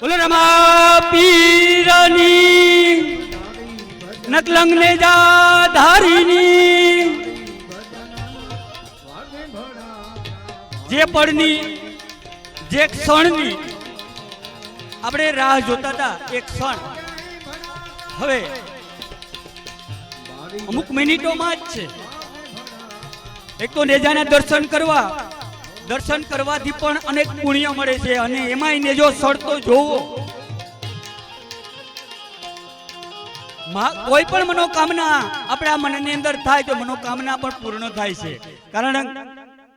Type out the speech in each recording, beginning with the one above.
બોલો રમા પીરની નકલંગ ને જા ધારીની જે પળની જે ક્ષણની આપણે રાહ જોતા હતા એ ક્ષણ હવે અમુક મિનિટોમાં જ છે. એક તો નેજાના દર્શન કરવાથી પણ અનેક પુણ્ય મળે છે અને એમાંય નેજો સળતો જોવો. કોઈ પણ મનોકામના આપણા મનની અંદર થાય તો મનોકામના પણ પૂર્ણ થાય છે. કારણ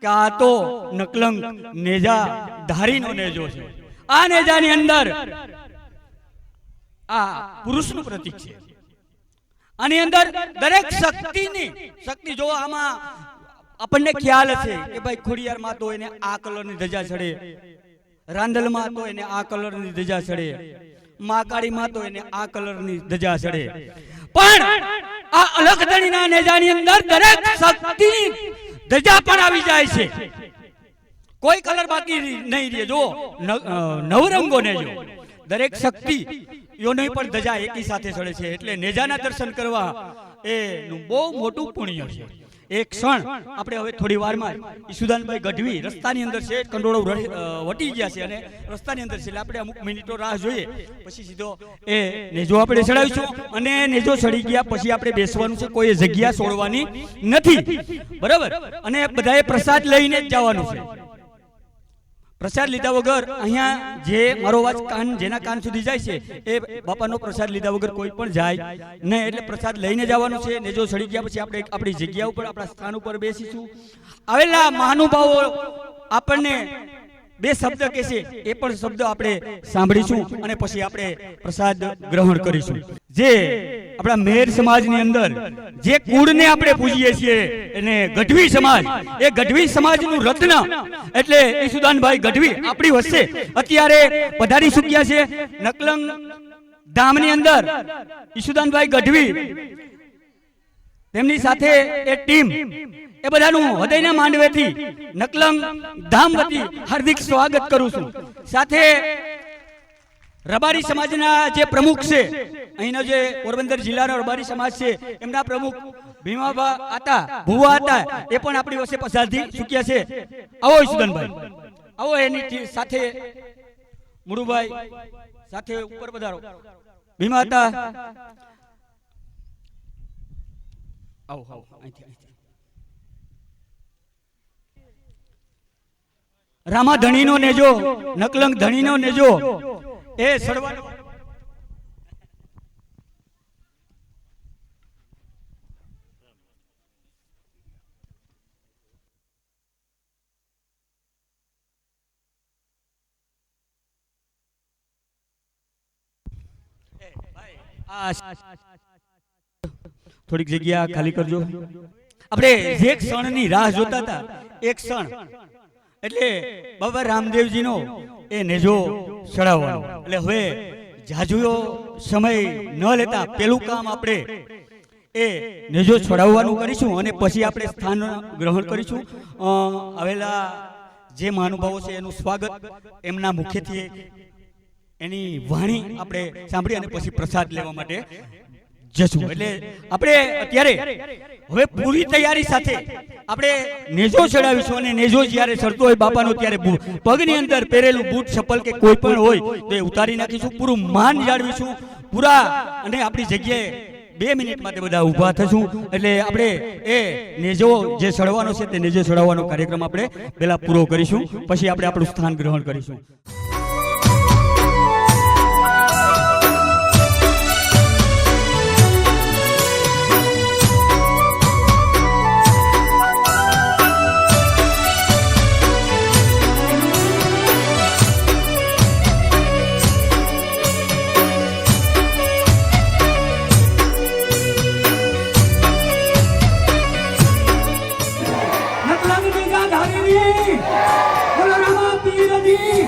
કે આ તો નકલંગ નેજા ધારીનો નેજો છે. આ નેજાની અંદર આ પુરુષનું પ્રતીક છે. આની અંદર દરેક શક્તિ જો આમાં આપણને ખ્યાલ હશે કે ભાઈ ખોડિયારમાં તો એને આ કલરની ધજા ચડે, રાંદલમાં તો એને આ કલરની ધજા ચડે, મહાકાળીમાં તો એને આ કલરની ધજા ચડે. પણ આ અલખધણીના નેજાની અંદર દરેક શક્તિની ધજા પણ આવી જાય છે. કોઈ કલર બાકી નહીં રહે. જો નવરંગો નેજો દરેક શક્તિ યોની પણ ધજા એકી સાથે ચડે છે. એટલે નેજાના દર્શન કરવા એનું બહુ મોટું પુણ્ય છે. એક ક્ષણ આપણે હવે થોડી વારમાં ઈશુદાનભાઈ ગઢવી રસ્તાની અંદર છે, કંડોળો વટી ગયા છે અને રસ્તાની અંદર છે એટલે આપણે અમુક મિનિટો રાહ જોઈએ પછી સીધો એ નેજો આપણે ચડાવીશું. અને નેજો ચડી ગયા પછી આપણે બેસવાનું છે, કોઈ જગ્યા છોડવાની નથી, બરાબર? અને બધાએ પ્રસાદ લઈને જ જવાનું છે. પ્રસાદ લીધા વગર અહીંયા જે મારો અવાજ જેના કાન સુધી જાય છે એ બાપાનો પ્રસાદ લીધા વગર કોઈ પણ જાય નહીં. એટલે પ્રસાદ લઈને જવાનું છે. નેજો ચડી ગયા પછી આપણે આપણી જગ્યા ઉપર આપણા સ્થાન ઉપર બેસીશું. આવેલા મહાનુભાવો આપણને બે શબ્દ કહેશે એ પણ શબ્દ આપણે સાંભળીશું અને પછી આપણે પ્રસાદ ગ્રહણ કરીશું. જે આપણા મેર સમાજની અંદર જે કુળને આપણે પૂજીએ છીએ એને ગઢવી સમાજ, એ ગઢવી સમાજનું રત્ન એટલે ઈશુદાનભાઈ ગઢવી આપણી વચ્ચે અત્યારે પધારી ચૂક્યા છે. નકલંગ ધામની અંદર ઈશુદાનભાઈ ગઢવી તેમની સાથે એ ટીમ એ બધાનું હૃદયના માંડવેથી નકલંગ ધામ વતી હાર્દિક સ્વાગત કરું છું. સાથે રબારી સમાજના જે પ્રમુખ છે, અહીંનો જે પોરબંદર જિલ્લાનો રબારી સમાજ છે એમના પ્રમુખ ભીમાભા આતા ભુવા હતા એ પણ આપણી વચ્ચે પધારી ચૂક્યા છે. આવો ઈશુદાનભાઈ, આવો. એની સાથે મુરુભાઈ સાથે ઉપર પધારો. ભીમા હતા, આવો આવો અહીંથી. રામા ધણીનો નેજો, નકલંગ ધણીનો નેજો એ સડવાનો થોડીક જગ્યા ખાલી કરજો. આપણે જે ક્ષણની રાહ જોતા હતા એક ક્ષણ એટલે બાબા રામદેવજીનો એ નેજો ચડાવવાનો. એટલે હવે જાજુયો સમય ન લેતા પેલું કામ આપણે એ નેજો ચડાવવાનું કરીશું અને પછી આપણે સ્થાન ગ્રહણ કરીશું. આવેલા જે મહાનુભાવો છે એનું સ્વાગત એમના મુખેથી એની વાણી આપણે સાંભળી અને પછી પ્રસાદ લેવા માટે જશું. એટલે આપણે અત્યારે હવે પૂરી તૈયારી સાથે આપણે નેજો ચડાવીશું અને નેજો જ્યારે ચડતો હોય બાપાનો ત્યારે પગની અંદર પહેરેલું બૂટ ચપ્પલ કે કોઈ પણ હોય તો એ ઉતારી નાખીશું. પૂરું માન જાળવીશું પૂરા અને આપણી જગ્યાએ 2 મિનિટ માટે બધા ઊભા થશું. એટલે આપણે એ નેજો જે ચડવાનો છે તે નેજો ચડાવવાનો કાર્યક્રમ આપણે પહેલા પૂરો કરીશું, પછી આપણે આપણું સ્થાન ગ્રહણ કરીશું. બોલો રામા પીરની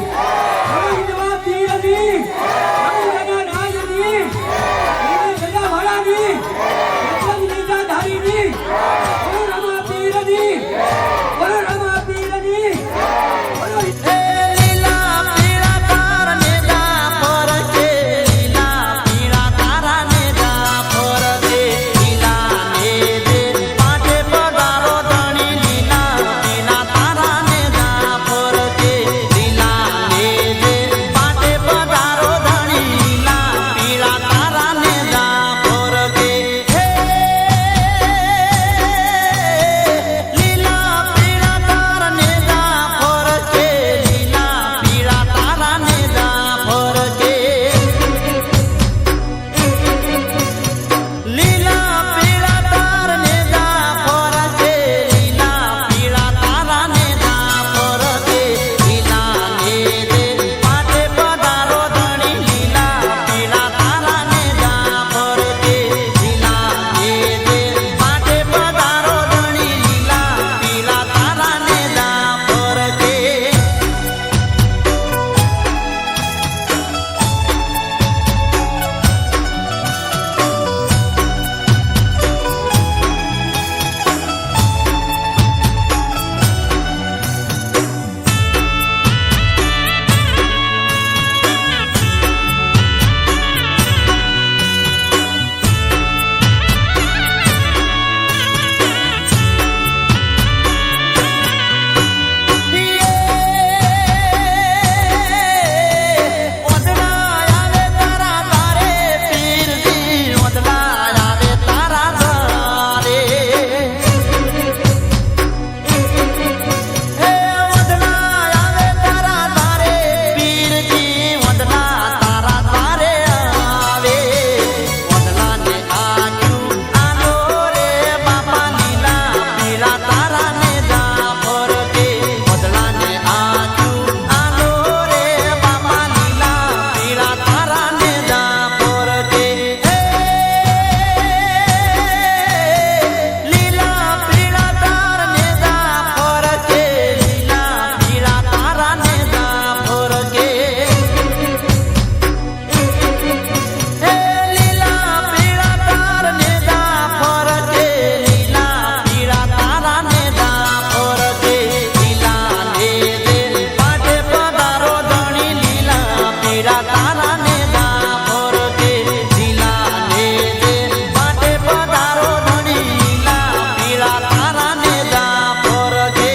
પીરા તારા ને જાફર કે લીલા ને દે માટે પધારો ધણી લીલા પીરા તારા ને જાફર કે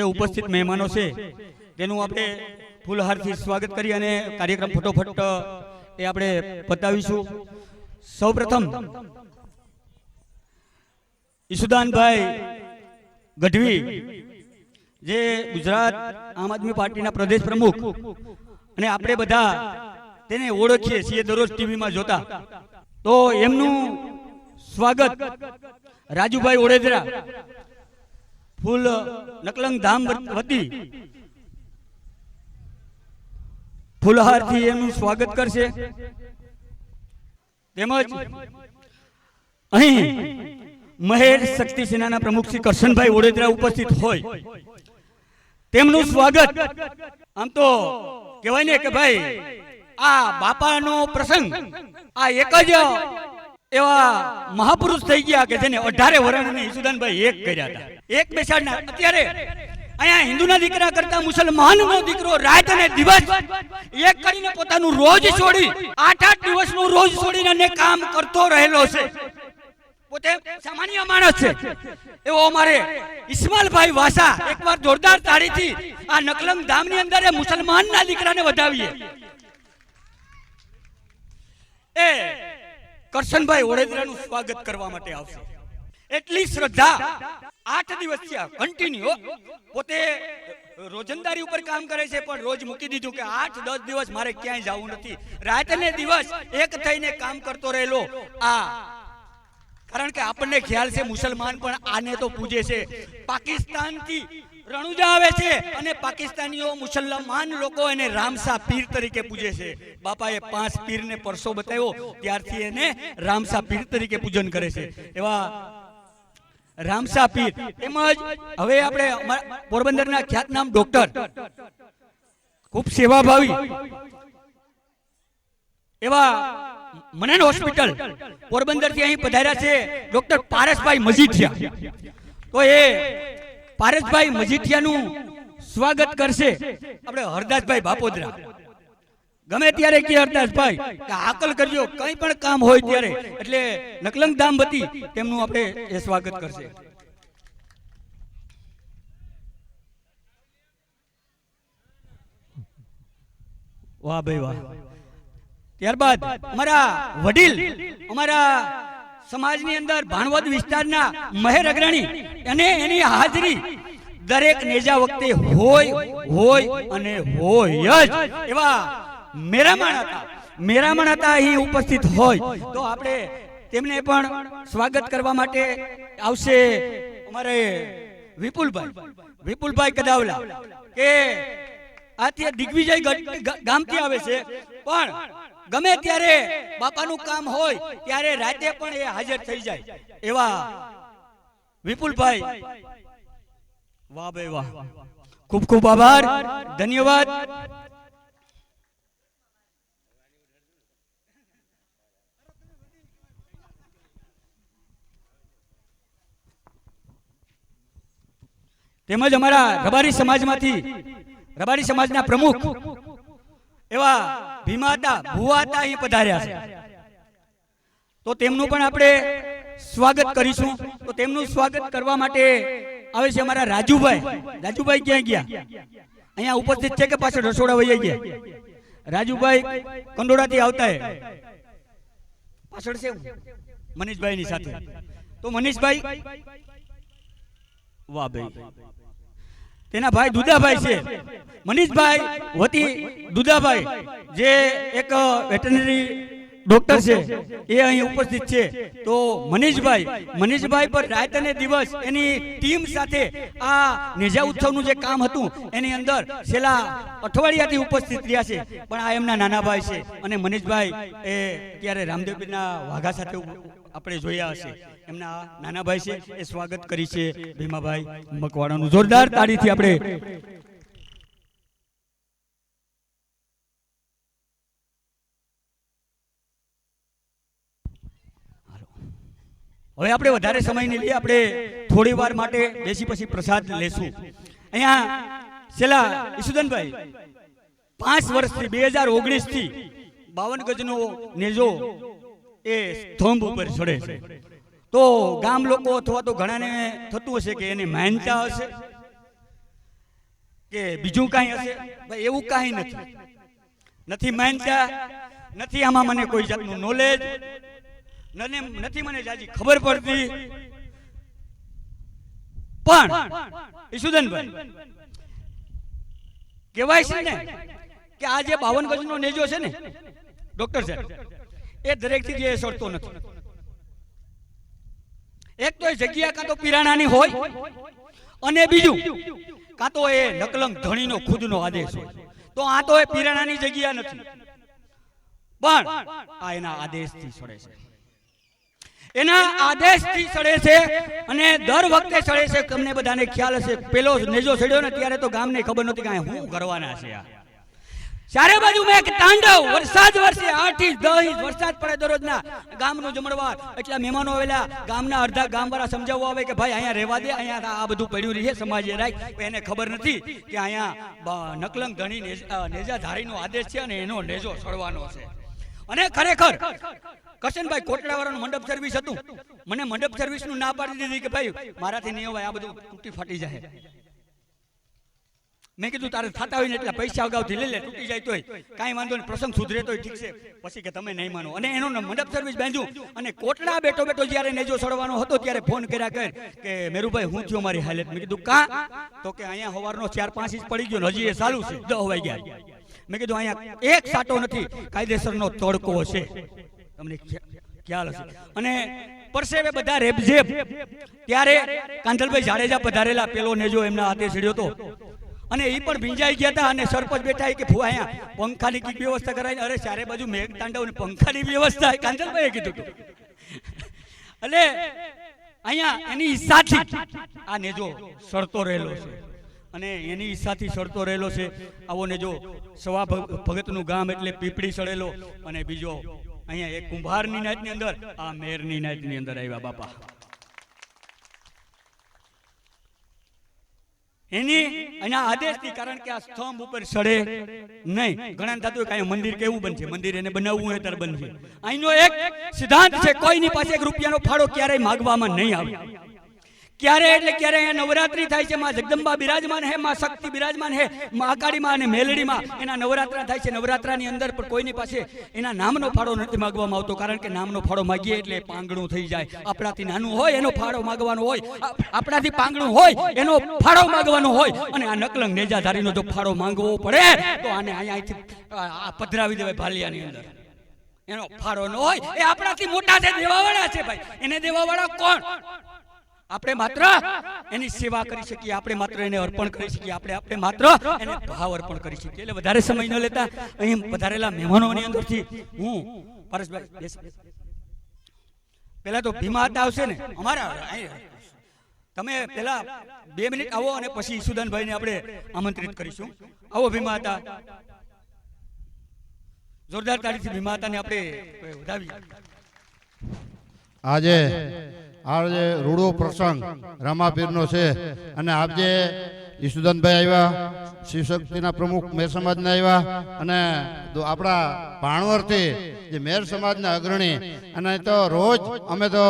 ઉપસ્થિત મહેમાનો છે તેનું આપણે ફૂલહારથી સ્વાગત કરી અને કાર્યક્રમ ફટોફટ એ આપણે પતાવીશું. સૌપ્રથમ ઈસુદાનભાઈ ગઢવી જે ગુજરાત આમ આદમી પાર્ટીના પ્રદેશ પ્રમુખ અને આપણે બધા તેને ઓળખીએ છીએ દરરોજ ટીવીમાં જોતા, તો એમનું સ્વાગત રાજુભાઈ ઓડેદરા ફૂલ નકલંગ ધામ વતી ફૂલહારથી એમનું સ્વાગત કરશે. તેમજ અહીં મહેર શક્તિ સેનાના પ્રમુખ શ્રી કરશનભાઈ ઓડેદરા ઉપસ્થિત હોય તેમનું સ્વાગત. આમ તો કહેવાય ને કે ભાઈ આ બાપાનો પ્રસંગ આ એક જ એવા મહાપુરુષ થઈ ગયા કે જેને 18 વર્ષની ઈસુદાનભાઈ એક કર્યા હતા, એક બેસાડના. અત્યારે અહીંયા હિન્દુના દીકરા કરતા મુસલમાનનો દીકરો રાત અને દિવસ એક કરીને પોતાનું રોજ છોડી 8 દિવસનું રોજ છોડીને અને કામ કરતો રહેલો છે. પોતે સામાન્ય માણસ છે એવો અમારે ઇસ્માલભાઈ વાસા એકવાર જોરદાર તાળીથી આ નકલંગ ધામની અંદર એ મુસલમાનના દીકરાને વધાવીએ. એ કરશનભાઈ ઓડેદરાનું સ્વાગત કરવા માટે આવશે. એટલી શ્રદ્ધા 8 દિવસ થયા કન્ટિન્યુ. પોતે રોજંદારી ઉપર કામ કરે છે પણ રોજ મૂકી દીધું કે 8-10 દિવસ મારે ક્યાંય જવું નથી. રાત અને દિવસ એક થઈને કામ કરતો રહેલો. કારણ કે આપણને ખ્યાલ છે મુસલમાન પણ આને તો પૂજે છે. પાકિસ્તાનથી રણુજા આવે છે અને પાકિસ્તાનીઓ મુસલમાન લોકો એને રામસા પીર તરીકે પૂજે છે. બાપાએ 5 પીરને પરસો બતાવ્યો ત્યારથી એને રામસા પીર તરીકે પૂજન કરે છે. એવા રામસા પીર તેમજ હવે આપણે પોરબંદરના ખ્યાતનામ ડોક્ટર ખૂબ સેવાભાવી એવા મનન હોસ્પિટલ પોરબંદર થી અહીં પધાર્યા છે ડોક્ટર પારસભાઈ મજીઠિયા. તો એ પારસભાઈ મજીઠિયાનું સ્વાગત કરશે આપણે હરદાસભાઈ બાપોદરા. ગમે ત્યારે કે હરદાસભાઈ કે આકલ કરજો કંઈ પણ કામ હોય ત્યારે, એટલે નકલંગ ધામ વતી તેમનું આપણે એ સ્વાગત કરશે. વાહ ભાઈ વાહ. ત્યારબાદ અમારા વડીલ અમારા સમાજની અંદર ભાણવદ વિસ્તારના મહેર અગ્રણી અને એની હાજરી દરેક નેજા વખતે હોય અને હોય જ એવા મેરામણ હતા અહીં ઉપસ્થિત હોય. તો આપણે તેમને પણ સ્વાગત કરવા માટે આવશે અમારે વિપુલભાઈ કદાવલા કે આથી દિગ્વિજય ગામથી આવે છે પણ ગમે ત્યારે બાપાનું કામ હોય ત્યારે રાતે પણ એ હાજર થઈ જાય એવા વિપુલભાઈ. વાહ ભાઈ વાહ, ખૂબ ખૂબ આભાર, ધન્યવાદ. તેમજ અમારા રબારી સમાજમાંથી રબારી સમાજના પ્રમુખ એવા ભીમાતા ભુવાતા અહીં પધાર્યા છે. તો તેમનું પણ આપણે સ્વાગત કરીશું. તો તેમનું સ્વાગત કરવા માટે આવે છે અમારા રાજુભાઈ ક્યાં ગયા? અહીંયા ઉપસ્થિત છે કે પાછળ રસોડા વહી ગયા? રાજુભાઈ કંડોળાથી આવતા હે પાછળ છે મનીષભાઈ ની સાથે. તો મનીષભાઈ વાહ ભાઈ, તેના ભાઈ દુદાભાઈ છે. મનીષભાઈ વતી દુદાભાઈ જે એક વેટરનરી ડોક્ટર છે એ અહીં ઉપસ્થિત છે. તો મનીષભાઈ પર રાત અને દિવસ એની ટીમ સાથે આ નેજા ઉત્સવનું જે કામ હતું એની અંદર છેલ્લા અઠવાડિયાથી ઉપસ્થિત રહ્યા છે. પણ આ એમના નાના ભાઈ છે અને મનીષભાઈ એ ત્યારે રામદેવપીરના વાઘા સાથે આપણે જોયા હશે. એમના નાના ભાઈ છે એ સ્વાગત કરી છે ભીમાભાઈ મકવાણાનું. જોરદાર તાળીથી આપણે હવે આપણે વધારે સમય નહીં લઈએ, આપણે થોડી વાર માટે બેસી પછી પ્રસાદ લેશું. અહીંયા છેલ્લા ઈસુદાનભાઈ 5 વર્ષથી 2019 થી 52 ગજનો નેજો એ સ્તંભ ઉપર ચડે છે. તો ગામ લોકો અથવા તો ઘણાને થતું હશે કે એને માનતા હશે કે બીજું કાંઈ હશે. ભાઈ એવું કાંઈ નથી માનતા, નથી આમાં મને કોઈ જાતનું નોલેજ નથી, મને જાજી ખબર પડતી. પણ ઈસુદાનભાઈ કહેવાય છે ને કે આ જે 52 ગજનો નેજો છે ને ડોક્ટર સાહેબ, એ દરેક થી જે સરતો નથી. એક તો એ જગ્યા કાં તો પીરાણાની હોય અને બીજું કાં તો એ નકલંગ ધણીનો ખુદનો આદેશ હોય. તો આ તો એ પીરાણાની જગ્યા નથી પણ આ એના આદેશથી ચડે છે, એના આદેશથી ચડે છે. અને દર વખતે ચડે છે. તમને બધાને ખ્યાલ હશે પેલો નેજો ચડ્યો ને ત્યારે તો ગામને ખબર નહોતી કે શું કરવાના છે. ચારે બાજુ મેં એક તાંડવ વરસાદ વરસે 8 ઇંચ 10 ઇંચ વરસાદ પડે દરરોજના ગામનું જમણવાર એટલા મહેમાનો આવેલા ગામના અડધા ગામવાળા સમજાવવા આવે કે ભાઈ અહીંયા રહેવા દે અહીંયા આ બધું પડ્યું રહે સમાજે રાખ એને ખબર નથી કે અહીંયા નકલંગ ધણી નેજાધારીનો આદેશ છે અને એનો નેજો સળવાનો છે અને ખરેખર કરશનભાઈ કોટડાવાળાનું મંડપ સર્વિસ હતું મને મંડપ સર્વિસનું ના પાડી દીધી કે ભાઈ મારાથી નહીં હોય આ બધું તૂટી ફાટી જાય મેં કીધું તારે થતા હોય ને એટલા પૈસા અગાઉથી લઈ લે તૂટી જાય તોય કાંઈ વાંધો નહીં પ્રસંગ સુધરે તોય ઠીક છે પછી કે તમે નહીં માનો અને એનો મંડપ સર્વિસ બાંધ્યું અને કોટડા બેઠો બેઠો જ્યારે નેજો સડવાનો હતો ત્યારે ફોન કર્યા કે મેરુભાઈ હું થયો મારી હાલત મેં કીધું કા તો કે અહીંયા સવારનો 4-5 ઇંચ પડી ગયો ને હજી એ ચાલુ છે 10 વાગ્યા મેં કીધું અહીંયા એક સાટો નથી કાયદેસરનો તડકો છે તમને ખ્યાલ હશે અને પરસેવે બધા રેબઝેબ ત્યારે કાંધલભાઈ જાડેજા પધારેલા પેલો નેજો એમના હાથે ચડ્યો હતો અને એ પણ ભીંજાઈ ગયા હતા અને સરપંચ બેઠા કે ફુ અહીંયા પંખાની કઈ વ્યવસ્થા કરાવી અરે ચારે બાજુ મેઘ તાંડવ ને પંખાની વ્યવસ્થા કાંધલભાઈએ કીધું હતું એટલે અહીંયા એની ઈચ્છાથી આ નેજો સડતો રહેલો છે અને એની ઈચ્છાથી સડતો રહેલો છે આવો નેજો સવા ભગતનું ગામ એટલે પીપળી સડેલો અને બીજો અહીંયા એક કુંભારની નાતની અંદર આ મેરની નાતની અંદર આવ્યા બાપા એની એના આદેશથી કારણ કે આ સ્તંભ ઉપર સડે નહીં ઘણા થતું હોય કે મંદિર કેવું બનશે મંદિર એને બનાવવું હોય ત્યારે બનશે અહીંનો એક સિદ્ધાંત છે કોઈની પાસે 1 રૂપિયાનો ફાળો ક્યારેય માગવામાં નહીં આવે ક્યારે એટલે ક્યારે અહીંયા નવરાત્રી થાય છે માં જગદંબા બિરાજમાન હે માં શક્તિ બિરાજમાન હે માં આકાડીમાં અને મેલડીમાં એના નવરાત્રા થાય છે નવરાત્રાની અંદર પણ કોઈની પાસે એના નામનો ફાળો નથી માગવામાં આવતો કારણ કે નામનો ફાળો માગીએ એટલે પાંગણું થઈ જાય આપણાથી નાનું હોય એનો ફાળો માગવાનો હોય આપણાથી પાંગણું હોય એનો ફાળો માગવાનો હોય અને આ નકલંગ નેજાધારીનો જો ફાળો માંગવો પડે તો આને અહીંયાથી પધરાવી દેવાય ભાલિયાની અંદર એનો ફાળો ન હોય એ આપણાથી મોટા છે દેવાવાળા છે ભાઈ એને દેવાવાળા કોણ આપણે માત્ર એની સેવા કરી શકીએ આપણે માત્ર એને અર્પણ કરી શકીએ આપણે માત્ર એને ભાવ અર્પણ કરી શકીએ એટલે વધારે સમય ન લેતા અહીં વધારેલા મહેમાનોની અંદરથી હું પરેશભાઈ પહેલા તો ભીમા હતા આવશે ને અમારા તમે પહેલા 2 મિનિટ આવો અને પછી ઈસુદાનભાઈને આપણે આમંત્રિત કરીશું આવો ભીમા હતા જોરદાર તાળીથી ભીમા હતાને આપણે વધાવી આજે રૂડો પ્રસંગ રામાપીરનો છે અને આજે ઈસુદાનભાઈ આવ્યા શિવશક્તિના પ્રમુખ મેર સમાજના આવ્યા અને આપણા ભાણવરથી જે મેર સમાજના અગ્રણી અને તો રોજ અમે તો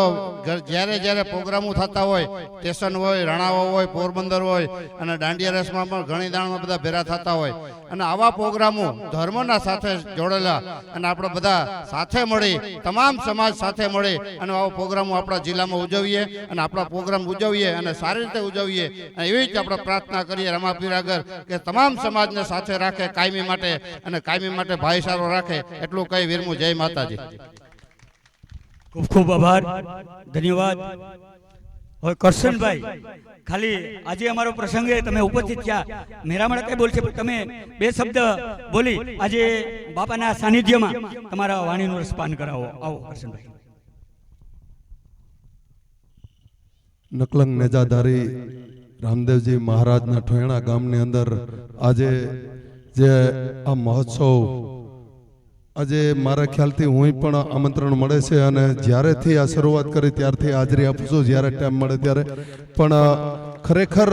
જ્યારે પ્રોગ્રામો થતા હોય સ્ટેશન હોય રાણાવો હોય પોરબંદર હોય અને દાંડિયા રેસમાં પણ ઘણી દાણમાં બધા ભેરા થતા હોય અને આવા પ્રોગ્રામો ધર્મના સાથે જોડેલા અને આપણે બધા સાથે મળી તમામ સમાજ સાથે મળી અને આવા પ્રોગ્રામો આપણા જિલ્લામાં ઉજવીએ અને આપણા પ્રોગ્રામ ઉજવીએ અને સારી રીતે ઉજવીએ અને એવી જ આપણે પ્રાર્થના કરીએ રામાપીર આગળ કે તમામ સમાજને સાથે રાખે કાયમી માટે અને કાયમી માટે ભાઈચારો રાખે એટલું કઈ વીરમું જય માતાજી ખૂબ ખૂબ આભાર ધન્યવાદ હવે કરશનભાઈ ખાલી આજે અમારો પ્રસંગે તમે ઉપસ્થિત થયા મેરામણ કઈ બોલશે પણ તમે 2 શબ્દ બોલી આજે બાપાના સાનિધ્યમાં તમારા વાણીનું રસપાન કરાવો આવો કરશનભાઈ નકલંગ નેજાધારી રામદેવજી મહારાજના ઠોયણા ગામની અંદર આજે જે આ મહોત્સવ આજે મારા ખ્યાલથી હું પણ આમંત્રણ મળે છે અને જ્યારેથી આ શરૂઆત કરી ત્યારથી હાજરી આપું છું જ્યારે ટાઈમ મળે ત્યારે પણ ખરેખર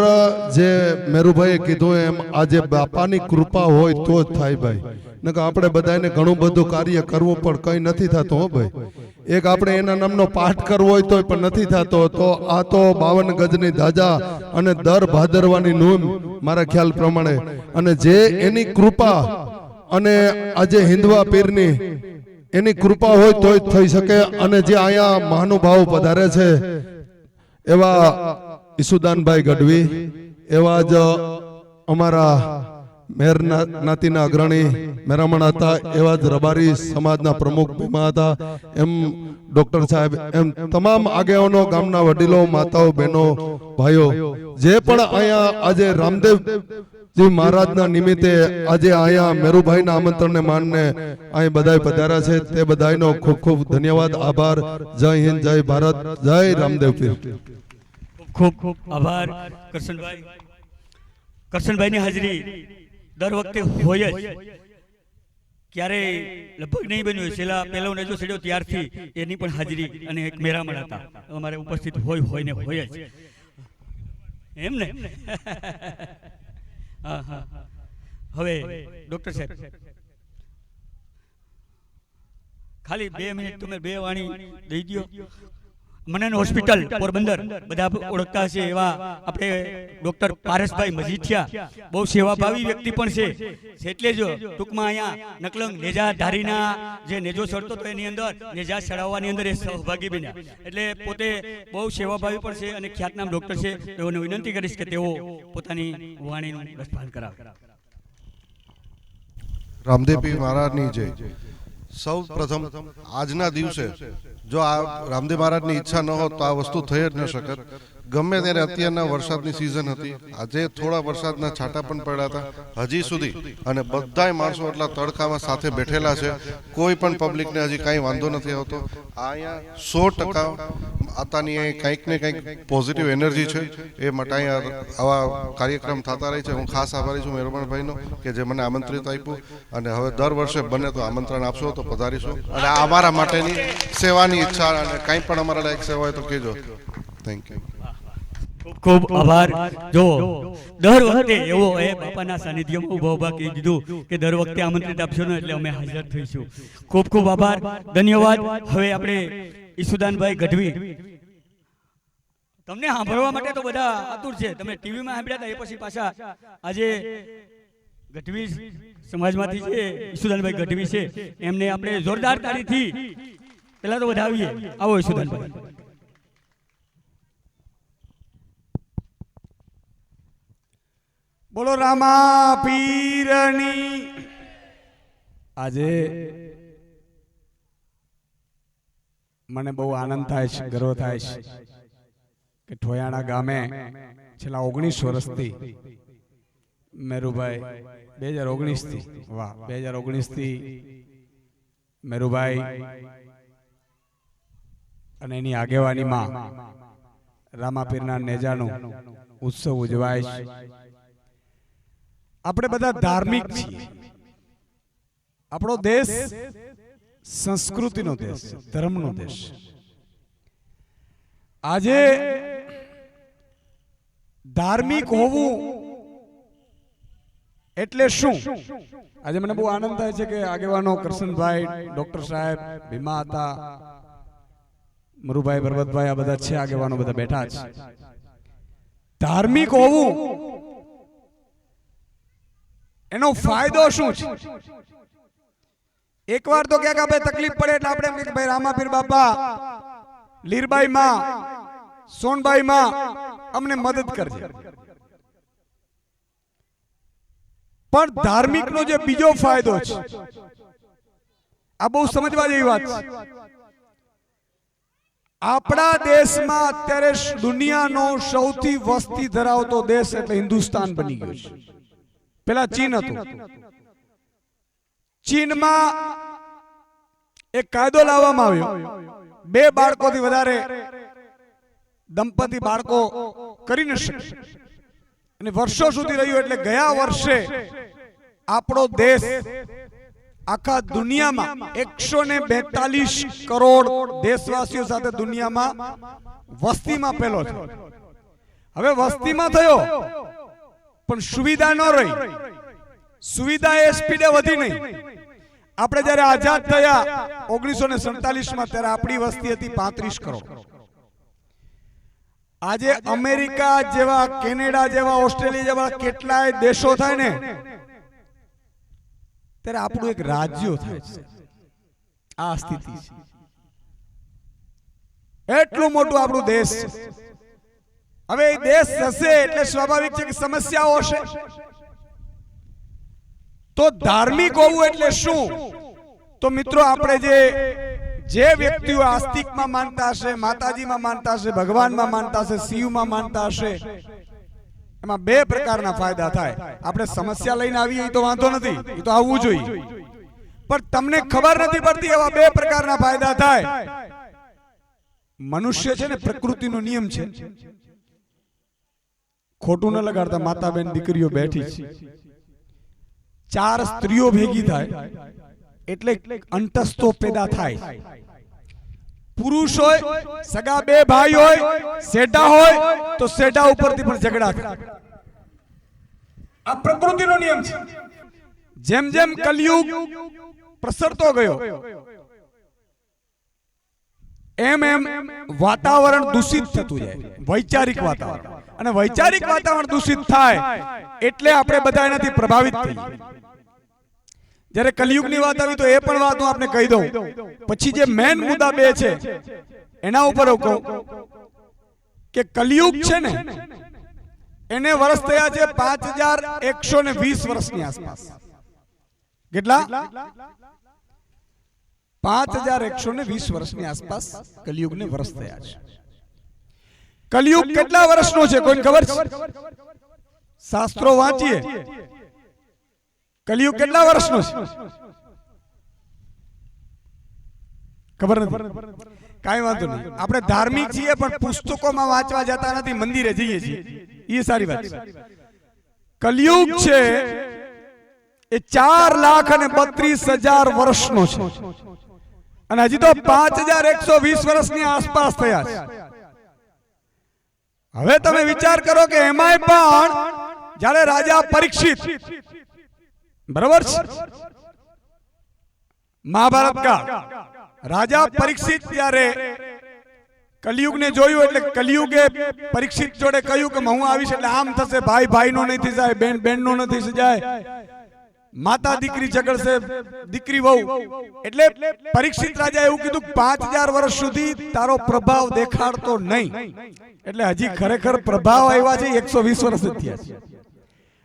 જે મેરુભાઈએ કીધું એમ આજે બાપાની કૃપા હોય તો જ થાય ભાઈ નકર આપણે બધાને ઘણું બધું કાર્ય કરવું પણ કંઈ નથી થતું હો ભાઈ એક આપણે એના નામનો પાઠ કરવો હોય તો પણ નથી થતો તો આ તો 52 ગજની ધાજા અને દર ભાદરવાની નૂન મારા ખ્યાલ પ્રમાણે અને જે એની કૃપા અને આજે હિન્દવા પીરની એની કૃપા હોય તો જ થઈ શકે અને જે અહીંયા મહાનુભાવ પધારે છે એવા ઈસુદાનભાઈ ગઢવી એવા જ અમારા મેર નાતીના અગ્રણી મેરામણ હતા એવા જ રબારી સમાજના પ્રમુખ ભીમા હતા એમ ડોક્ટર સાહેબ એમ તમામ આગેવાનો ગામના વડીલો માતાઓ બહેનો ભાઈઓ જે પણ અહીંયા આજે રામદેવજી મહારાજના નિમિત્તે આજે અહીંયા મેરુભાઈના આમંત્રણને માનને અહીં બધાય પધાર્યા છે તે બધાયનો ખૂબ ખૂબ ધન્યવાદ આભાર જય હિન્દ જય ભારત જય રામદેવ પીર ખૂબ ખૂબ આભાર કરશનભાઈ. કરશનભાઈની હાજરી દર વખતે હોય જ. અને આજે બાપાના સાનિધ્યમાં તમારા વાણીનું રસપાન કરાવો આવો કરશનભાઈ. આજે ક્યારેય લગભગ નહીં બન્યું હોય. છેલ્લા પહેલો નેજો ચડ્યો ત્યારથી એની પણ હાજરી અને એક મેરામણ હતા અમારે ઉપસ્થિત હોય ને હોય જ એમ ને. હા હા. હવે ડોક્ટર સાહેબ ખાલી 2 મિનિટ તમે 2 વાણી દઈ દો. મનન હોસ્પિટલ પોરબંદર બધા ઓળખતા હશે એવા આપણે ડોક્ટર પારસભાઈ મજીઠિયા બહુ સેવાભાવી વ્યક્તિ પણ છે. એટલે જ ટૂંકમાં અહીંયા નકલંગ નેજા ધારીના જે નેજો ચડતો હતો એની અંદર નેજા ચડાવવાની અંદર એ સહભાગી બન્યા. એટલે પોતે બહુ સેવાભાવી પણ છે અને ખ્યાતનામ ડોક્ટર છે. તેઓને વિનંતી કરીશ કે તેઓ પોતાની વાણીનું રસપાન કરાવે. રામદેવજી મહારાજની જય. સૌ પ્રથમ આજના દિવસે જો આ રામદેવ મહારાજની ઈચ્છા ન હોત તો આ વસ્તુ થઈ જ ન શકત. ગમે ત્યારે અત્યારના વરસાદની સિઝન હતી, આજે થોડા વરસાદના છાંટા પણ પડ્યા હતા હજી સુધી, અને બધાય માણસો એટલા તડકામાં સાથે બેઠેલા છે. કોઈ પણ પબ્લિકને હજી કાંઈ વાંધો નથી આવતો. અહીંયા 100% આતાની કંઈક ને કંઈક પોઝિટિવ એનર્જી છે. એ માટે અહીંયા આવા કાર્યક્રમ થતા રહે છે. હું ખાસ આભારી છું મેરબાનભાઈનો કે જે મને આમંત્રિત આપ્યું, અને હવે દર વર્ષે બને તો આમંત્રણ આપશો તો પધારીશું. અને અમારા માટેની સેવાની ઈચ્છા અને કંઈ પણ અમારા લાયક સેવા હોય તો કહેજો. Thank you. ખૂબ આભાર. જો દર વખતે એવો એ બાપાના સાનિધ્યમાં ઉભા કહી દીધું કે દર વખતે આમંત્રિત આપશો ને એટલે અમે હાજર થઈશું. ખૂબ ખૂબ આભાર, ધન્યવાદ. હવે આપણે ઈસુદાનભાઈ ગઢવી, તમને સાંભળવા માટે તો બધા આતુર છે. તમે ટીવીમાં સાંભળ્યા હતા, એ પછી પાછા આજે ગઢવી સમાજમાંથી છે ઈસુદાનભાઈ ગઢવી છે, એમને આપણે જોરદાર તાળીથી પહેલા તો વધાવીએ. આવો ઈસુદાનભાઈ. બોલો રામા પીરની. આજે મને બહુ આનંદ થાય છે, ગર્વ થાય છે કે ઠોયાણા ગામે છેલ્લા 19 વર્ષથી મેરુભાઈ 2019 થી, વાહ, 2019 થી મેરુભાઈ અને એની આગેવાનીમાં રામાપીરના નેજાનો ઉત્સવ ઉજવાય છે. આપણે બધા ધાર્મિક છીએ. આપણો દેશ સંસ્કૃતિનો દેશ છે, ધર્મનો દેશ. આજે ધાર્મિક હોવું એટલે શું? આજે મને બહુ આનંદ થાય છે કે આગેવાનો કરશનભાઈ, ડોક્ટર સાહેબ, ભીમા હતા, મરુભાઈ, પર્વતભાઈ, આ બધા છે આગેવાનો, બધા બેઠા છે. ધાર્મિક હોવું એનો ફાયદો શું છે? એકવાર તો ક્યાંક આપણે તકલીફ પડે એટલે આપણે એમ કે ભાઈ રામાપીર બાપા, લીરબાઈ માં, સોનબાઈ માં અમને મદદ કરજે. પણ ધાર્મિક નો જે બીજો ફાયદો છે, આ બહુ સમજવા જેવી વાત છે. આપણા દેશમાં અત્યારે દુનિયાનો સૌથી વસ્તી ધરાવતો દેશ એટલે હિન્દુસ્તાન બની ગયો છે. પેલા ચીન હતું. ચીનમાં એક કાયદો લાવવામાં આવ્યો, 2 બાળકોથી વધારે દંપતી બાળકો કરી ન શકે, અને વર્ષો સુધી રહ્યું. એટલે ગયા વર્ષે આપણો દેશ આખા દુનિયામાં 142 કરોડ દેશવાસીઓ સાથે દુનિયામાં વસ્તીમાં પહેલો છે. હવે વસ્તીમાં થયો પણ સુવિધા ન રહી. સુવિધા એ સ્પીડે વધી નહીં. આપણે જયારે આઝાદ થયા 1947 માં, ત્યારે આપણી વસ્તી હતી 35 કરોડ. આજે અમેરિકા જેવા, કેનેડા જેવા, ઓસ્ટ્રેલિયા જેવા કેટલાય દેશો થાય ને, ત્યારે આપણું એક રાજ્ય થાય છે. આ સ્થિતિ છે. એટલું મોટું આપણું દેશ છે. હવે એ દેશ જશે એટલે સ્વાભાવિક છે કે સમસ્યાઓ હશે. તો ધાર્મિક હોવું એટલે શું? તો મિત્રો, આપણે જે વ્યક્તિઓ આસ્તિકમાં માનતા હશે, માતાજીમાં માનતા હશે, ભગવાનમાં માનતા હશે, શિવમાં માનતા હશે, એમાં 2 પ્રકારના ફાયદા થાય. આપણે સમસ્યા લઈને આવીએ તો વાંધો નથી, એ તો આવવું જોઈએ. પણ તમને ખબર નથી પડતી એવા 2 પ્રકારના ફાયદા થાય. મનુષ્ય છે ને, પ્રકૃતિનો નિયમ છે, ખોટું ન લગાડતા. માતા બેન દીકરીઓ બેઠી છે, 4 સ્ત્રીઓ ભેગી થાય એટલે અંતસ્તો પેદા થાય. પુરુષ હોય, સગા બે ભાઈ હોય, શેઠા હોય તો શેઠા ઉપરથી પણ ઝઘડા થાય. આ પ્રકૃતિનો નિયમ છે. જેમ જેમ કલયુગ પ્રસરતો ગયો એમ એમ વાતાવરણ દૂષિત થતું જાય, વૈચારિક વાતાવરણ. અને વૈચારિક વાતાવરણ દૂષિત થાય એટલે આપણે બધા એનાથી પ્રભાવિત થઈએ. જ્યારે કલયુગની વાત આવી તો એ પણ વાત હું આપને કહી દઉં. પછી જે મેન મુદ્દા બે છે એના ઉપર હું કહું કે કલયુગ છે ને એને વર્ષ થયા છે 5120 વર્ષની આસપાસ. કેટલા? 5120 વર્ષની આસપાસ કલયુગને વર્ષ થયા છે. કલયુગ કેટલા વર્ષનો છે કોઈને ખબર છે? શાસ્ત્રો વાંચીએ. કલયુગ કેટલા વર્ષનો છે? ખબર નથી? કાંઈ વાંધો નહીં. આપણે ધાર્મિક છીએ પણ પુસ્તકોમાં વાંચવા જતા નથી, મંદિરે જઈએ છીએ, એ સારી વાત છે. કલયુગ છે એ 4,32,000 વર્ષનો છે અને હજી તો 5120 વર્ષની આસપાસ થયા છે. હવે તમે વિચાર કરો કે એમાંય પણ જ્યારે રાજા પરીક્ષિત, બરાબર છે, મહાભારત કાળ, રાજા પરીક્ષિત ત્યારે કલયુગને જોયું એટલે કલયુગે પરીક્ષિત જોડે કહ્યું કે હું આવીશ એટલે આમ થશે, ભાઈ ભાઈનો નહીં થઈ જાય, બેન બેનનો નથી થઈ જાય, માતા દીકરી ઝઘડશે, દીકરી વહુ. એટલે પરીક્ષિત રાજા એવું કીધું 5000 વર્ષ સુધી તારો પ્રભાવ દેખાડતો નહીં. એટલે હજી ખરેખર પ્રભાવ આવ્યા છે 120 વર્ષ જ થયા છે.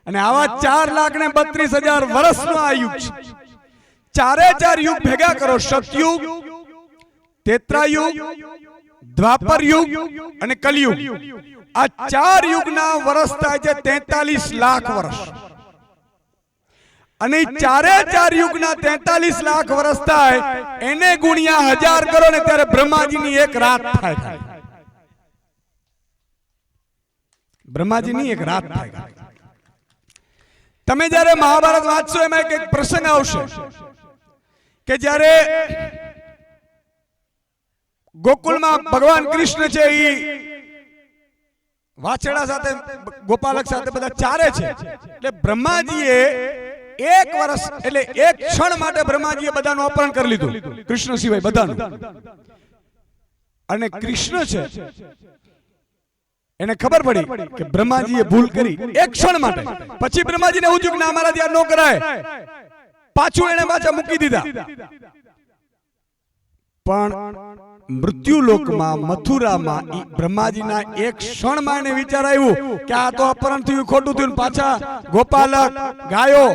અને આવા 4,32,000 વર્ષનો આ યુગ છે. ચારે ચાર યુગ ભેગા કરો, સતયુગ, ત્રેતાયુગ, દ્વાપર યુગ અને કલયુગ. આ 4 યુગના વર્ષ થાય છે 43 લાખ વર્ષ. અને ચારે ચાર યુગના 43 લાખ વર્ષ થાય એને ગુણ્યા 1000 કરો ને ત્યારે બ્રહ્માજીની એક રાત થાય. બ્રહ્માજીની એક રાત થાય. તમે જ્યારે મહાભારત વાંચશો એમાં એક પ્રસંગ આવશે કે જ્યારે ગોકુળમાં ભગવાન કૃષ્ણ છે એ વાછડા સાથે, ગોપાલક સાથે બધા ચારે છે. એટલે બ્રહ્માજીએ 1 વર્ષ એટલે 1 ક્ષણ માટે બ્રહ્માજીએ બધાનું અપહરણ કરી લીધું, કૃષ્ણ સિવાય બધાનું. અને કૃષ્ણ છે એને ખબર પડી કે બ્રહ્માજીએ ભૂલ કરી 1 ક્ષણ માટે. પછી બ્રહ્માજીને એવું થયું કે ના, અમારા ત્યાં ન કરાય, પાછું એને પાછા મૂકી દીધા. પણ મૃત્યુલોકમાં, મથુરામાં બ્રહ્માજીના 1 ક્ષણમાં એને વિચાર આવ્યું કે આ તો અપહરણ થયું, ખોટું થયું, પાછા ગોપાલક, ગાયો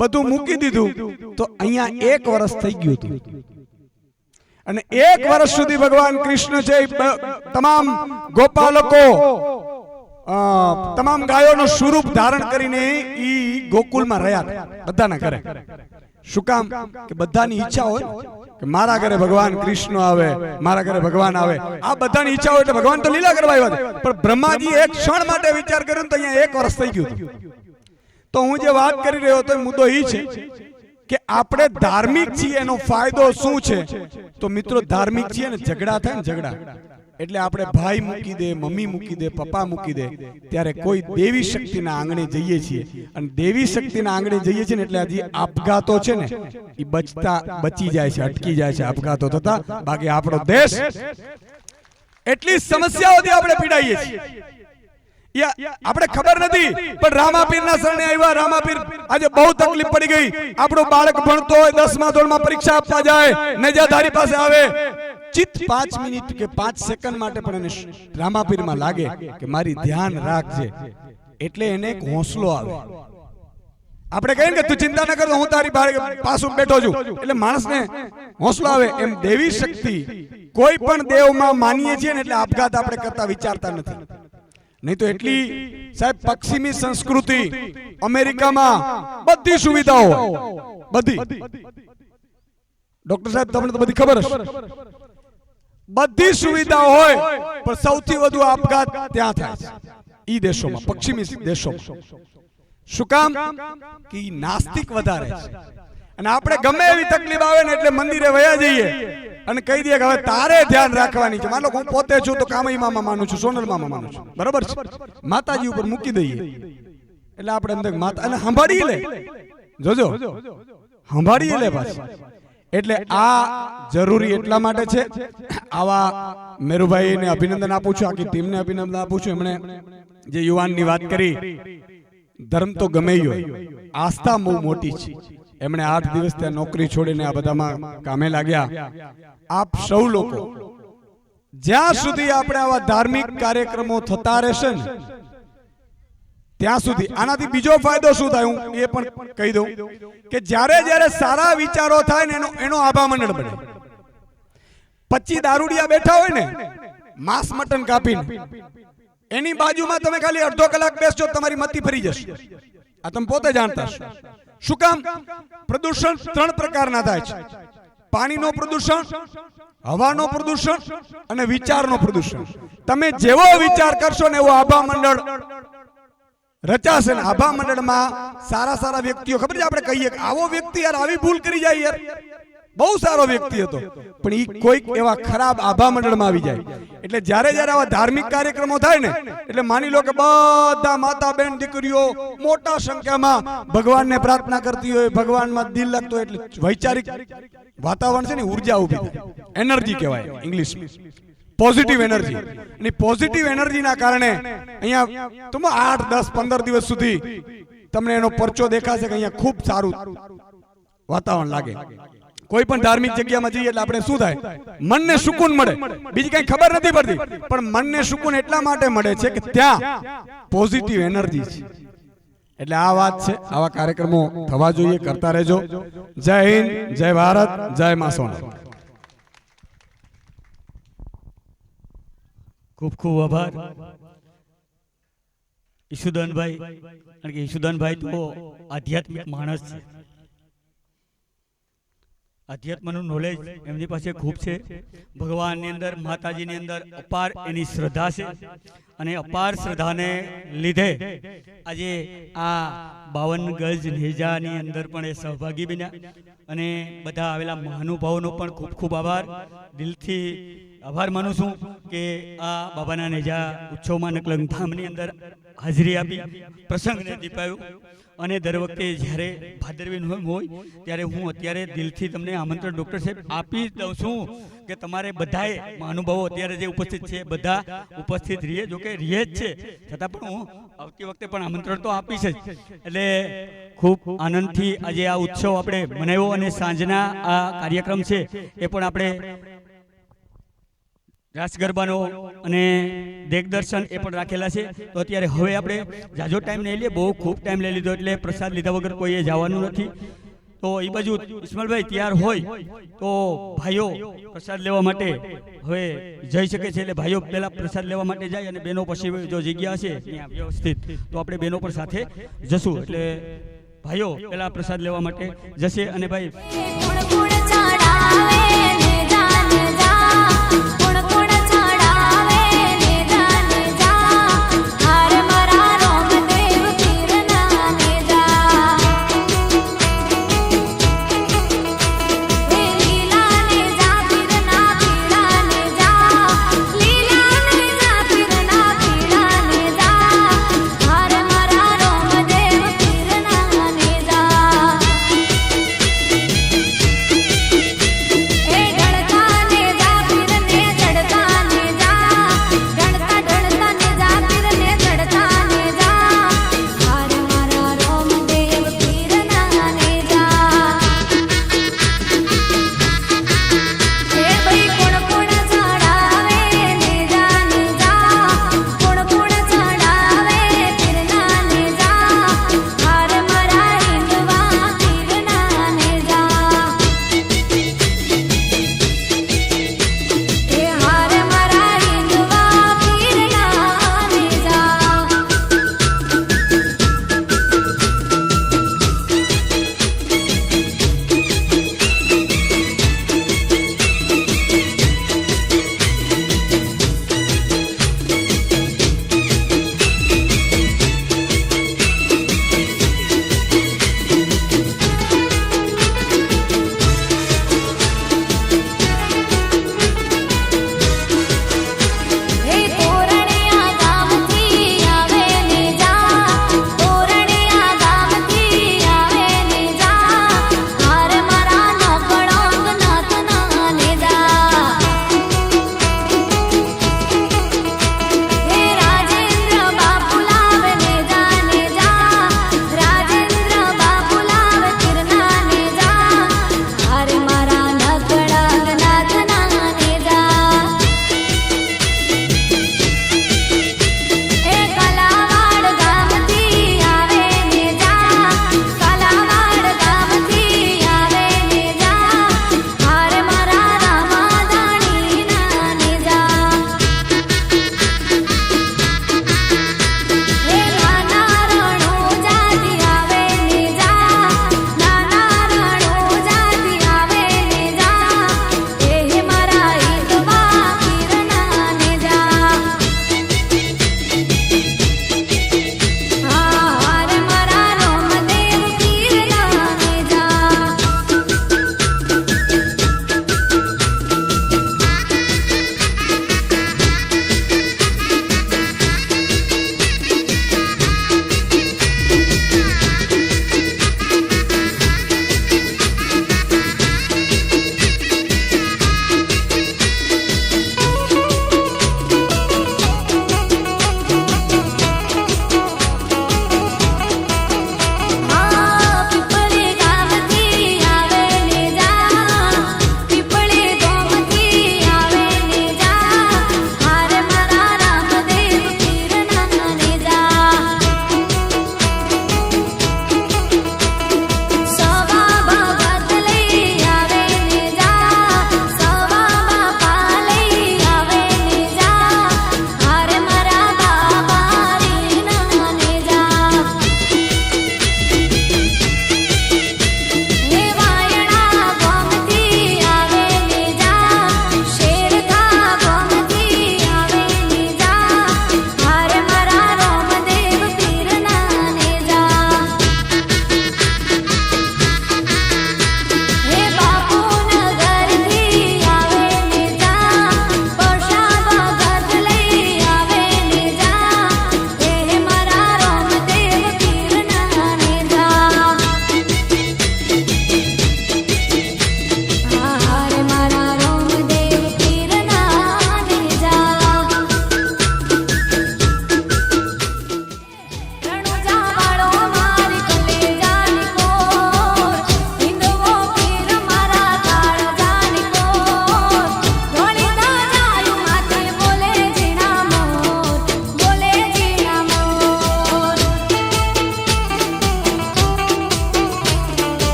બધું મૂકી દીધું. તો અહીંયા 1 વર્ષ થઈ ગયું હતું. અને 1 વર્ષ સુધી ભગવાન કૃષ્ણ છે તમામ ગોપાલકો, તમામ ગાયોનું સ્વરૂપ ધારણ કરીને ઈ ગોકુળમાં રહ્યા બધાના ઘરે. શું કામ? કે બધાની ઈચ્છા હોય કે મારા ઘરે ભગવાન કૃષ્ણ આવે, મારા ઘરે ભગવાન આવે. આ બધાની ઈચ્છા હોય એટલે ભગવાન તો લીલા કરવા આવ્યા હતા. પણ બ્રહ્માજી 1 ક્ષણ માટે વિચાર કર્યો તો અહીંયા 1 વર્ષ થઈ ગયું. તો હું જે વાત કરી રહ્યો હતો મુદ્દો એ છે કે આપણે ધાર્મિક છીએ, એનો ફાયદો શું છે? તો મિત્રો, ધાર્મિક છીએ ને ઝઘડા થાય ને, ઝઘડા એટલે આપણે ભાઈ મૂકી દે, મમ્મી મૂકી દે, પપ્પા મૂકી દે, ત્યારે કોઈ દેવી શક્તિના આંગણે જઈએ છીએ. અને દેવી શક્તિના આંગણે જઈએ છીએ ને એટલે હજી આપઘાતો છે ને એ બચી જાય છે, અટકી જાય છે આપઘાતો થતા. બાકી આપણો દેશ એટલી સમસ્યાઓથી આપણે પીડાઈએ છીએ, આપણે ખબર નથી. પણ રામાપીરના શરણે આવ્યા. રામાપીર આજે બહુ તકલીફ પડી ગઈ. આપણું બાળક ભણતો હોય, 10મા ધોરણમાં પરીક્ષા આપવા જાય, નેજાધારી પાસે આવે, ચિત્ત 5 મિનિટ કે 5 સેકન્ડ માટે પણ એને રામાપીરમાં લાગે કે મારી ધ્યાન રાખજે, એટલે એને એક હોંસલો આવે. આપણે કહીએ કે તું ચિંતા ન કર, હું તારી પાછું બેઠો છું, એટલે માણસને હોંસલો આવે. એમ દેવી શક્તિ, કોઈ પણ દેવમાં માનીએ છીએ ને એટલે આપઘાત આપણે કરતા વિચારતા નથી. નહીં તો એટલી સાહેબ પશ્ચિમી સંસ્કૃતિ, અમેરિકામાં બધી સુવિધાઓ, બધી, ડોક્ટર સાહેબ તમને તો બધી ખબર હશે, બધી સુવિધાઓ હોય પણ સૌથી વધુ આપઘાત ત્યાં થાય છે ઈ દેશોમાં, પશ્ચિમી દેશોમાં. શું કામ? કે નાસ્તિક વધારે છે. અને આપણે ગમે એવી તકલીફ આવે ને એટલે મંદિરે વયા જઈએ અને કહી દઈએ કે હવે તારે ધ્યાન રાખવાની છે. માનો હું પોતે છું તો કામઈ મામા માનું છું, સોનલ મામા માનું છું, બરોબર છે, માતાજી ઉપર મૂકી દઈએ એટલે આપણે એમ થાય માતા અને સંભાળી લે, જોજો સંભાળી લે પાછી. એટલે આ જરૂરી એટલા માટે છે. આવા મેરુભાઈને અભિનંદન આપું છું, આખી ટીમને અભિનંદન આપું છું. એમણે જે યુવાનની વાત કરી, ધર્મ તો ગમે ઈ હોય, આસ્થા બહુ મોટી છે. એમણે 8 દિવસ ત્યાં નોકરી છોડીને આ બધામાં કામે લાગ્યા. આપ સૌ લોકો જ્યાં સુધી આપણે આવા ધાર્મિક કાર્યક્રમો થતા રહેશે ને ત્યાં સુધી આનાથી બીજો ફાયદો શું થાય હું એ પણ કહી દઉં કે જ્યારે જ્યારે સારા વિચારો થાય ને એનો આભા મંડળ બને. 25 દારૂડિયા બેઠા હોય ને માંસ મટન કાપીને, એની બાજુમાં તમે ખાલી અડધો કલાક બેસજો, તમારી મતી ફરી જશે. આ તમે પોતે જાણતા છો. શું કામ? પ્રદૂષણ 3 પ્રકારના થાય છે: પાણીનો પ્રદૂષણ, હવાનો પ્રદૂષણ અને વિચારનો પ્રદૂષણ. તમે જેવો વિચાર કરશો ને એવો આભા મંડળ રચાશે. ને આભા મંડળમાં સારા સારા વ્યક્તિઓ, ખબર છે આપણે કહીએ કે આવો વ્યક્તિ યાર આવી ભૂલ કરી જાય, યાર બહુ સારો વ્યક્તિ હતો, પણ એ કોઈક એવા ખરાબ આભા મંડળમાં આવી જાય. એટલે જ્યારે જ્યારે આવા ધાર્મિક કાર્યક્રમો થાય ને એટલે માની લો કે બધા માતા બેન દીકરીઓ મોટા સંખ્યામાં ભગવાનને પ્રાર્થના કરતી હોય, ભગવાનમાં દિલ લાગતો હોય, એટલે વૈચારિક વાતાવરણ છે ને ઉર્જા ઊભી થાય. એનર્જી કહેવાય ઇંગ્લિશમાં, પોઝિટિવ એનર્જી. અને પોઝિટિવ એનર્જીના કારણે અહીંયા તમે 8, 10, 15 દિવસ સુધી તમને એનો પરચો દેખાશે કે અહીંયા ખૂબ સારું વાતાવરણ લાગે. કોઈ પણ ધાર્મિક જગ્યામાં જઈએ એટલે આપણે શું થાય? મનને સુકૂન મળે. બીજી કઈ ખબર નથી પડતી, પણ મનને સુકૂન એટલા માટે મળે છે કે ત્યાં પોઝિટિવ એનર્જી છે. એટલે આ વાત છે. આવા કાર્યક્રમો થવા જોઈએ, કરતા રહેજો. જય હિન્દ, જય ભારત, જય મા સોનલ. ખૂબ ખૂબ આભાર ઈશુદાનભાઈ. કારણ કે ઈશુદાનભાઈ તો આધ્યાત્મિક માણસ છે. અધ્યાત્મનું નોલેજ એમની પાસે ખૂબ છે. ભગવાનની અંદર, માતાજીની અંદર અપાર એની શ્રદ્ધા છે. અને અપાર શ્રદ્ધાને લીધે આજે આ 52 ગજ નેજાની અંદર પણ એ સહભાગી બન્યા. અને બધા આવેલા મહાનુભાવોનો પણ ખૂબ ખૂબ આભાર. દિલથી આભાર માનું છું કે આ બાબાના નેજા ઉત્સવમાં નકલંગ ધામની અંદર હાજરી આપી, પ્રસંગને દીપાયું. અને દર વખતે જ્યારે ભાદરવી નોમ હોય ત્યારે હું અત્યારે દિલથી તમને આમંત્રણ ડૉક્ટર સાહેબ આપી દઉં છું કે તમારે બધાએ મહાનુભાવો અત્યારે જે ઉપસ્થિત છે બધા ઉપસ્થિત રહીએ. જો કે રહીએ જ છે, છતાં પણ હું આવતી વખતે પણ આમંત્રણ તો આપીશ જ. એટલે ખૂબ આનંદથી આજે આ ઉત્સવ આપણે મનાવ્યો. અને સાંજના આ કાર્યક્રમ છે એ પણ આપણે રાસ ગરબાનો અને દેગદર્શન એ પણ રાખેલા છે. તો અત્યારે હવે આપણે જાજો ટાઈમ નહીં લઈએ, બહુ ખૂબ ટાઈમ લઈ લીધો, એટલે પ્રસાદ લીધા વગર કોઈએ જવાનું નથી. તો એ બાજુ ઇસ્માઇલભાઈ તૈયાર હોય તો ભાઈઓ પ્રસાદ લેવા માટે હવે જઈ શકે છે. એટલે ભાઈઓ પહેલા પ્રસાદ લેવા માટે જાય અને બહેનો પછી જો જગ્યા હશે ત્યાં વ્યવસ્થિત તો આપણે બહેનો પણ સાથે જશું. એટલે ભાઈઓ પહેલા પ્રસાદ લેવા માટે જશે. અને ભાઈ